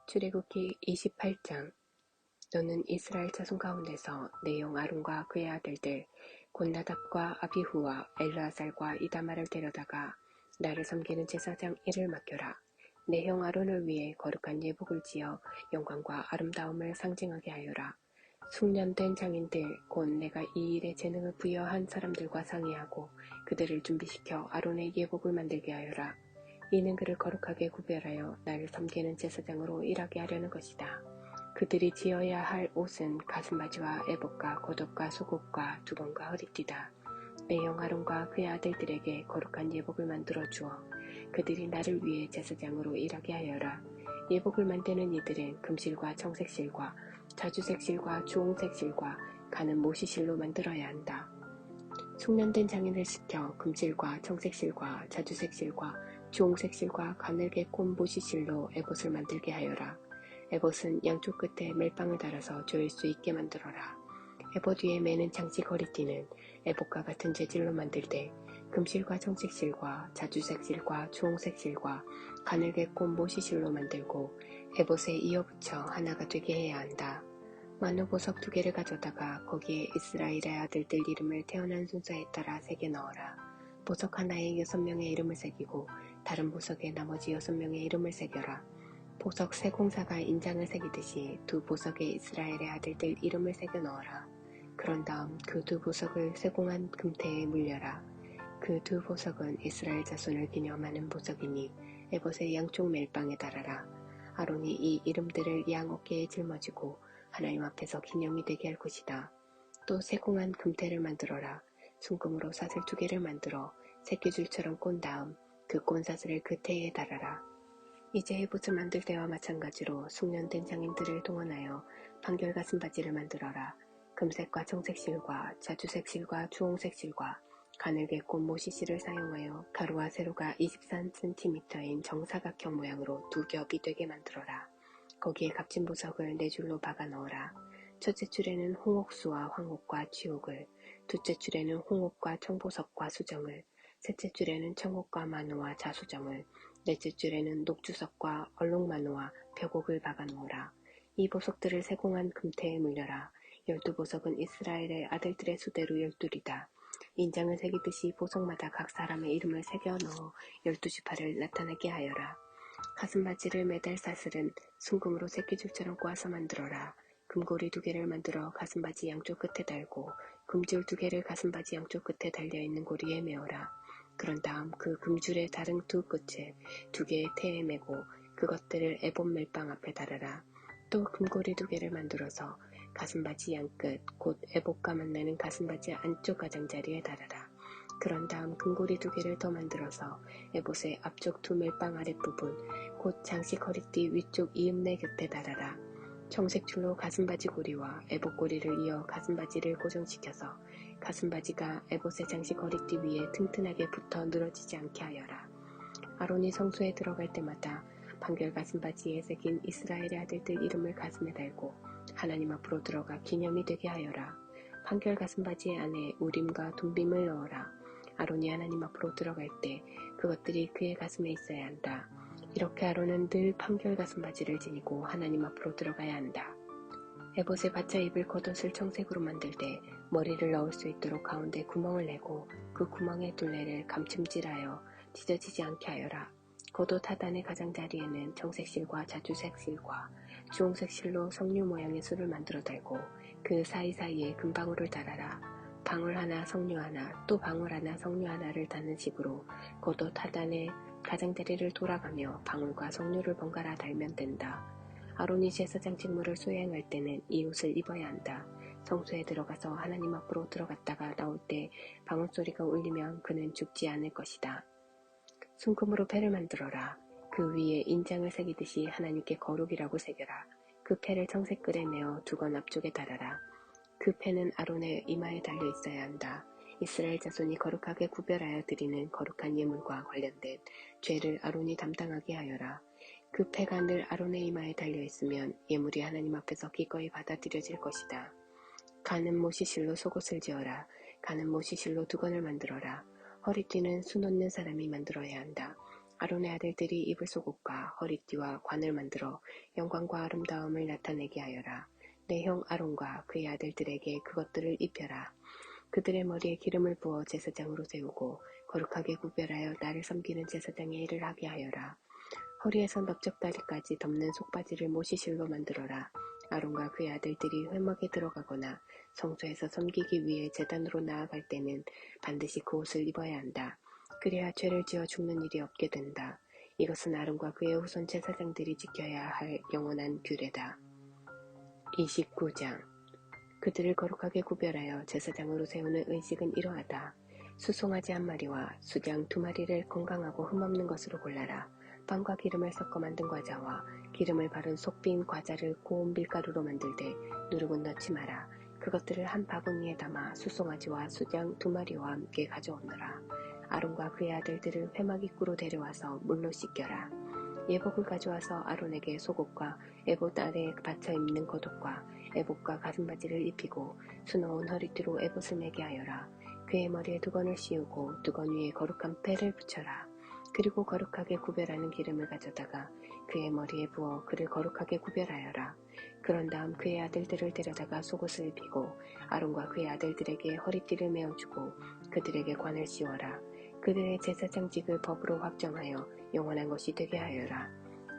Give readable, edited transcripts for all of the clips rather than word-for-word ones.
출애굽기 28장. 너는 이스라엘 자손 가운데서 내 형 아론과 그의 아들들 곧 나답과 아비후와 엘르아살과 이다말을 데려다가 나를 섬기는 제사장 일을 맡겨라. 내 형 아론을 위해 거룩한 예복을 지어 영광과 아름다움을 상징하게 하여라. 숙련된 장인들 곧 내가 이 일에 재능을 부여한 사람들과 상의하고 그들을 준비시켜 아론의 예복을 만들게 하여라. 이는 그를 거룩하게 구별하여 나를 섬기는 제사장으로 일하게 하려는 것이다. 그들이 지어야 할 옷은 가슴바지와 에봇과 겉옷과 속옷과 두번과 허리띠다. 내 형 아론과 그의 아들들에게 거룩한 예복을 만들어 주어 그들이 나를 위해 제사장으로 일하게 하여라. 예복을 만드는 이들은 금실과 청색실과 자주색실과 주홍색실과 가는 모시실로 만들어야 한다. 숙련된 장인을 시켜 금실과 청색실과 자주색실과 주홍색실과 가늘게 꼰 모시실로 에봇을 만들게 하여라. 에봇은 양쪽 끝에 멜빵을 달아서 조일 수 있게 만들어라. 에봇 위에 매는 장식 허리띠는 에봇과 같은 재질로 만들 때 금실과 청색실과 자주색실과 주홍색실과 가늘게 꼰 모시실로 만들고 에봇에 이어붙여 하나가 되게 해야 한다. 마누보석 2개를 가져다가 거기에 이스라엘의 아들들 이름을 태어난 순서에 따라 새겨 넣어라. 보석 하나에 6명의 이름을 새기고 다른 보석에 나머지 6명의 이름을 새겨라. 보석 세공사가 인장을 새기듯이 두 보석에 이스라엘의 아들들 이름을 새겨 넣어라. 그런 다음 그 두 보석을 세공한 금태에 물려라. 그 두 보석은 이스라엘 자손을 기념하는 보석이니 에봇의 양쪽 멜빵에 달아라. 아론이 이 이름들을 양 어깨에 짊어지고 하나님 앞에서 기념이 되게 할 것이다. 또 세공한 금태를 만들어라. 순금으로 사슬 2개를 만들어 새끼줄처럼 꼰 다음 그 꼰 사슬을 그 태에 달아라. 이제 에봇을 만들 때와 마찬가지로 숙련된 장인들을 동원하여 판결 가슴바지를 만들어라. 금색과 청색실과 자주색실과 주홍색실과 가늘게 꼰 모시실을 사용하여 가루와 세로가 23cm인 정사각형 모양으로 2겹이 되게 만들어라. 거기에 값진 보석을 4줄로 박아 넣어라. 첫째 줄에는 홍옥수와 황옥과 쥐옥을, 둘째 줄에는 홍옥과 청보석과 수정을, 셋째 줄에는 청옥과 마노와 자수정을, 넷째 줄에는 녹주석과 얼룩마노와 벽옥을 박아 놓으라. 이 보석들을 세공한 금태에 물려라. 12보석은 이스라엘의 아들들의 수대로 12이다. 인장을 새기듯이 보석마다 각 사람의 이름을 새겨 넣어 12지파를 나타나게 하여라. 가슴바지를 매달 사슬은 순금으로 새끼줄처럼 꼬아서 만들어라. 금고리 2개를 만들어 가슴바지 양쪽 끝에 달고 금줄 2개를 가슴바지 양쪽 끝에 달려있는 고리에 메어라. 그런 다음 그 금줄의 다른 2 끝에 2개의 태에 메고 그것들을 에봇 멜빵 앞에 달아라. 또 금고리 2개를 만들어서 가슴바지 양끝 곧 에봇과 만나는 가슴바지 안쪽 가장자리에 달아라. 그런 다음 금고리 2개를 더 만들어서 에봇의 앞쪽 2 멜빵 아랫부분 곧 장식 허리띠 위쪽 이음내 곁에 달아라. 청색줄로 가슴바지 고리와 에봇 고리를 이어 가슴바지를 고정시켜서 가슴바지가 에봇의 장식 허리띠 위에 튼튼하게 붙어 늘어지지 않게 하여라. 아론이 성소에 들어갈 때마다 판결 가슴바지에 새긴 이스라엘의 아들들 이름을 가슴에 달고 하나님 앞으로 들어가 기념이 되게 하여라. 판결 가슴바지 안에 우림과 둠빔을 넣어라. 아론이 하나님 앞으로 들어갈 때 그것들이 그의 가슴에 있어야 한다. 이렇게 아론은 늘 판결 가슴바지를 지니고 하나님 앞으로 들어가야 한다. 에봇의 바차 입을 겉옷을 청색으로 만들 때 머리를 넣을 수 있도록 가운데 구멍을 내고 그 구멍의 둘레를 감침질하여 찢어지지 않게 하여라. 겉옷 하단의 가장자리에는 청색실과 자주색실과 주홍색실로 석류 모양의 술을 만들어 달고 그 사이사이에 금방울을 달아라. 방울 하나 석류 하나 또 방울 하나 석류 하나를 닿는 식으로 겉옷 하단의 가장자리를 돌아가며 방울과 석류를 번갈아 달면 된다. 아론이 제사장 직무를 수행할 때는 이 옷을 입어야 한다. 성소에 들어가서 하나님 앞으로 들어갔다가 나올 때 방울소리가 울리면 그는 죽지 않을 것이다. 순금으로 패를 만들어라. 그 위에 인장을 새기듯이 하나님께 거룩이라고 새겨라. 그 패를 청색끈에 메어 2건 앞쪽에 달아라. 그 패는 아론의 이마에 달려 있어야 한다. 이스라엘 자손이 거룩하게 구별하여 드리는 거룩한 예물과 관련된 죄를 아론이 담당하게 하여라. 그 패가 늘 아론의 이마에 달려있으면 예물이 하나님 앞에서 기꺼이 받아들여질 것이다. 가는 모시실로 속옷을 지어라. 가는 모시실로 2건을 만들어라. 허리띠는 수 놓는 사람이 만들어야 한다. 아론의 아들들이 입을 속옷과 허리띠와 관을 만들어 영광과 아름다움을 나타내게 하여라. 내 형 아론과 그의 아들들에게 그것들을 입혀라. 그들의 머리에 기름을 부어 제사장으로 세우고 거룩하게 구별하여 나를 섬기는 제사장의 일을 하게 하여라. 허리에서 넓적다리까지 덮는 속바지를 모시실로 만들어라. 아론과 그의 아들들이 회막에 들어가거나 성소에서 섬기기 위해 제단으로 나아갈 때는 반드시 그 옷을 입어야 한다. 그래야 죄를 지어 죽는 일이 없게 된다. 이것은 아론과 그의 후손 제사장들이 지켜야 할 영원한 규례다. 29장 그들을 거룩하게 구별하여 제사장으로 세우는 의식은 이러하다. 수송아지 한 마리와 수장 2마리를 건강하고 흠없는 것으로 골라라. 빵과 기름을 섞어 만든 과자와 기름을 바른 속빈 과자를 고운 밀가루로 만들 때 누룩은 넣지 마라. 그것들을 한 바구니에 담아 수송아지와 수장 2마리와 함께 가져오너라. 아론과 그의 아들들을 회막 입구로 데려와서 물로 씻겨라. 예복을 가져와서 아론에게 속옷과 에봇 아래에 받쳐 입는 겉옷과 에봇과 가슴바지를 입히고 수놓은 허리띠로 에봇을 매게 하여라. 그의 머리에 두건을 씌우고 두건 위에 거룩한 패를 붙여라. 그리고 거룩하게 구별하는 기름을 가져다가 그의 머리에 부어 그를 거룩하게 구별하여라. 그런 다음 그의 아들들을 데려다가 속옷을 입히고 아론과 그의 아들들에게 허리띠를 메어주고 그들에게 관을 씌워라. 그들의 제사장직을 법으로 확정하여 영원한 것이 되게 하여라.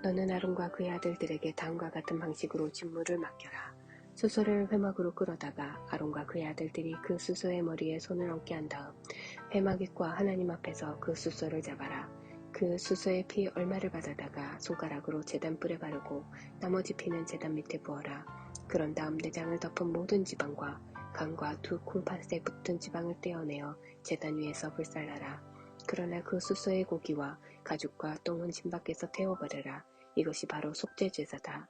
너는 아론과 그의 아들들에게 다음과 같은 방식으로 직무를 맡겨라. 수소를 회막으로 끌어다가 아론과 그의 아들들이 그 수소의 머리에 손을 얹게 한 다음 회막 입과 하나님 앞에서 그 수소를 잡아라. 그 수소의 피 얼마를 받아다가 손가락으로 제단 뿔에 바르고 나머지 피는 제단 밑에 부어라. 그런 다음 내장을 덮은 모든 지방과 간과 두 콩팥에 붙은 지방을 떼어내어 제단 위에서 불살라라. 그러나 그 수소의 고기와 가죽과 똥은 진 밖에서 태워버려라. 이것이 바로 속죄 제사다.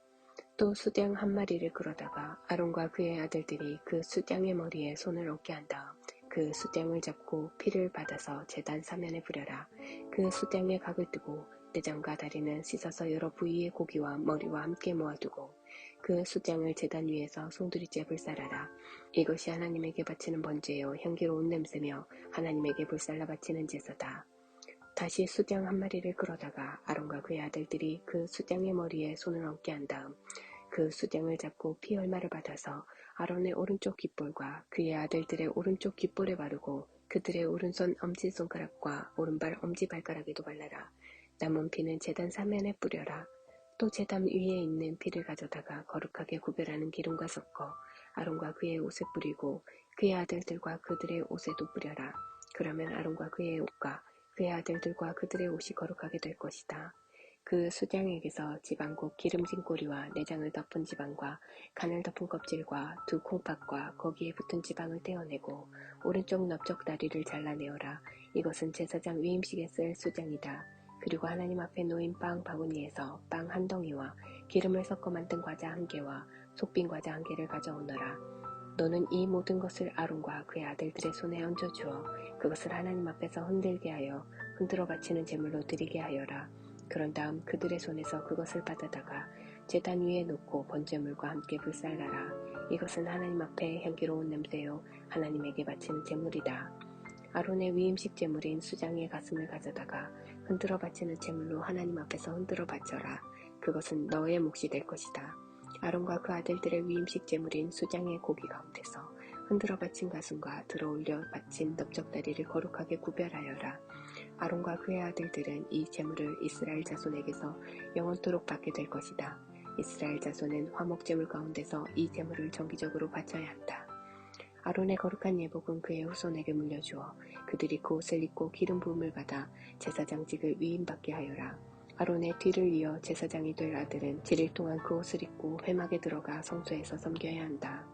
또 수장 한 마리를 끌어다가 아론과 그의 아들들이 그 수장의 머리에 손을 얹게 한 다음 그 수장을 잡고 피를 받아서 제단 사면에 부려라. 그 수장에 각을 뜨고 내장과 다리는 씻어서 여러 부위의 고기와 머리와 함께 모아두고 그 수장을 제단 위에서 송두리째 불살라라. 이것이 하나님에게 바치는 번제요 향기로운 냄새며 하나님에게 불살라 바치는 제사다. 다시 수장 한 마리를 끌어다가 아론과 그의 아들들이 그 수장의 머리에 손을 얹게 한 다음 그 수장을 잡고 피 얼마를 받아서 아론의 오른쪽 귓볼과 그의 아들들의 오른쪽 귓볼에 바르고 그들의 오른손 엄지손가락과 오른발 엄지발가락에도 발라라. 남은 피는 제단 사면에 뿌려라. 또 제단 위에 있는 피를 가져다가 거룩하게 구별하는 기름과 섞어 아론과 그의 옷에 뿌리고 그의 아들들과 그들의 옷에도 뿌려라. 그러면 아론과 그의 옷과 그의 아들들과 그들의 옷이 거룩하게 될 것이다. 그 수장에게서 지방국 기름진 꼬리와 내장을 덮은 지방과 간을 덮은 껍질과 두 콩팥과 거기에 붙은 지방을 떼어내고 오른쪽 넓적 다리를 잘라내어라. 이것은 제사장 위임식에 쓸 수장이다. 그리고 하나님 앞에 놓인 빵 바구니에서 빵 한 덩이와 기름을 섞어 만든 과자 한 개와 속빈 과자 한 개를 가져오너라. 너는 이 모든 것을 아론과 그의 아들들의 손에 얹어주어 그것을 하나님 앞에서 흔들게 하여 흔들어 바치는 제물로 드리게 하여라. 그런 다음 그들의 손에서 그것을 받아다가 제단 위에 놓고 번제물과 함께 불살라라. 이것은 하나님 앞에 향기로운 냄새요 하나님에게 바치는 제물이다. 아론의 위임식 제물인 수장의 가슴을 가져다가 흔들어 바치는 제물로 하나님 앞에서 흔들어 바쳐라. 그것은 너의 몫이 될 것이다. 아론과 그 아들들의 위임식 제물인 수장의 고기 가운데서 흔들어 바친 가슴과 들어올려 바친 넓적다리를 거룩하게 구별하여라. 아론과 그의 아들들은 이 제물을 이스라엘 자손에게서 영원토록 받게 될 것이다. 이스라엘 자손은 화목 제물 가운데서 이 제물을 정기적으로 바쳐야 한다. 아론의 거룩한 예복은 그의 후손에게 물려주어 그들이 그 옷을 입고 기름 부음을 받아 제사장직을 위임받게 하여라. 아론의 뒤를 이어 제사장이 될 아들은 7일 동안 그 옷을 입고 회막에 들어가 성소에서 섬겨야 한다.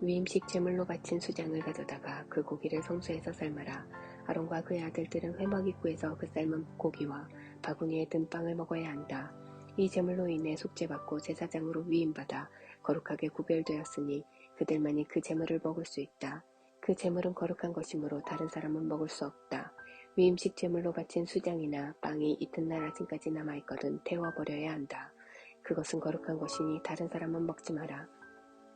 위임식 제물로 바친 수장을 가져다가 그 고기를 성소에서 삶아라. 아론과 그의 아들들은 회막 입구에서 그 삶은 고기와 바구니에 든 빵을 먹어야 한다. 이 제물로 인해 속죄받고 제사장으로 위임받아 거룩하게 구별되었으니 그들만이 그 제물을 먹을 수 있다. 그 제물은 거룩한 것이므로 다른 사람은 먹을 수 없다. 위임식 제물로 바친 수장이나 빵이 이튿날 아침까지 남아있거든 태워버려야 한다. 그것은 거룩한 것이니 다른 사람은 먹지 마라.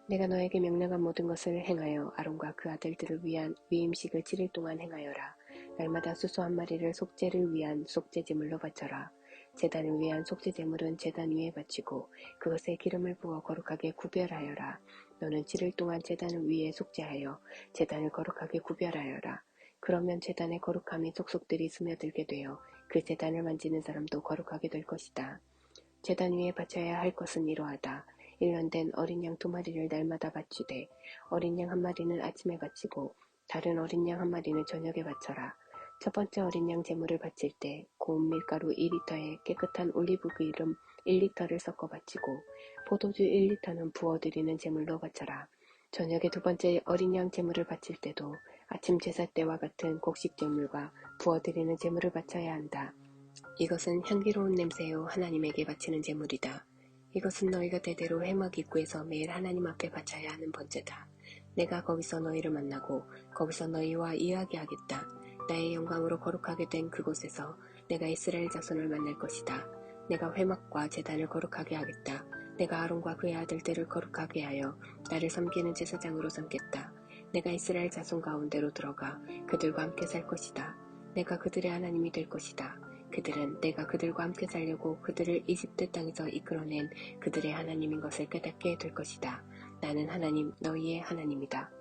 내가 너에게 명령한 모든 것을 행하여 아론과 그 아들들을 위한 위임식을 7일 동안 행하여라. 날마다 수소 한 마리를 속죄를 위한 속죄제물로 바쳐라. 제단을 위한 속죄제물은 제단 위에 바치고 그것에 기름을 부어 거룩하게 구별하여라. 너는 7일 동안 제단 위에 속죄하여 제단을 거룩하게 구별하여라. 그러면 제단의 거룩함이 속속들이 스며들게 되어 그 제단을 만지는 사람도 거룩하게 될 것이다. 제단 위에 바쳐야 할 것은 이러하다. 1년 된 어린 양 2마리를 날마다 바치되 어린 양 1마리는 아침에 바치고 다른 어린 양 1마리는 저녁에 바쳐라. 첫 번째 어린 양 제물을 바칠 때 고운 밀가루 2리터에 깨끗한 올리브 기름 1리터를 섞어 바치고 포도주 1리터는 부어드리는 제물로 바쳐라. 저녁에 두 번째 어린 양 제물을 바칠 때도 아침 제사 때와 같은 곡식 제물과 부어드리는 제물을 바쳐야 한다. 이것은 향기로운 냄새요 하나님에게 바치는 제물이다. 이것은 너희가 대대로 회막 입구에서 매일 하나님 앞에 바쳐야 하는 번제다. 내가 거기서 너희를 만나고 거기서 너희와 이야기하겠다. 나의 영광으로 거룩하게 된 그곳에서 내가 이스라엘 자손을 만날 것이다. 내가 회막과 제단을 거룩하게 하겠다. 내가 아론과 그의 아들들을 거룩하게 하여 나를 섬기는 제사장으로 삼겠다. 내가 이스라엘 자손 가운데로 들어가 그들과 함께 살 것이다. 내가 그들의 하나님이 될 것이다. 그들은 내가 그들과 함께 살려고 그들을 이집트 땅에서 이끌어낸 그들의 하나님인 것을 깨닫게 될 것이다. 나는 하나님 너희의 하나님이다.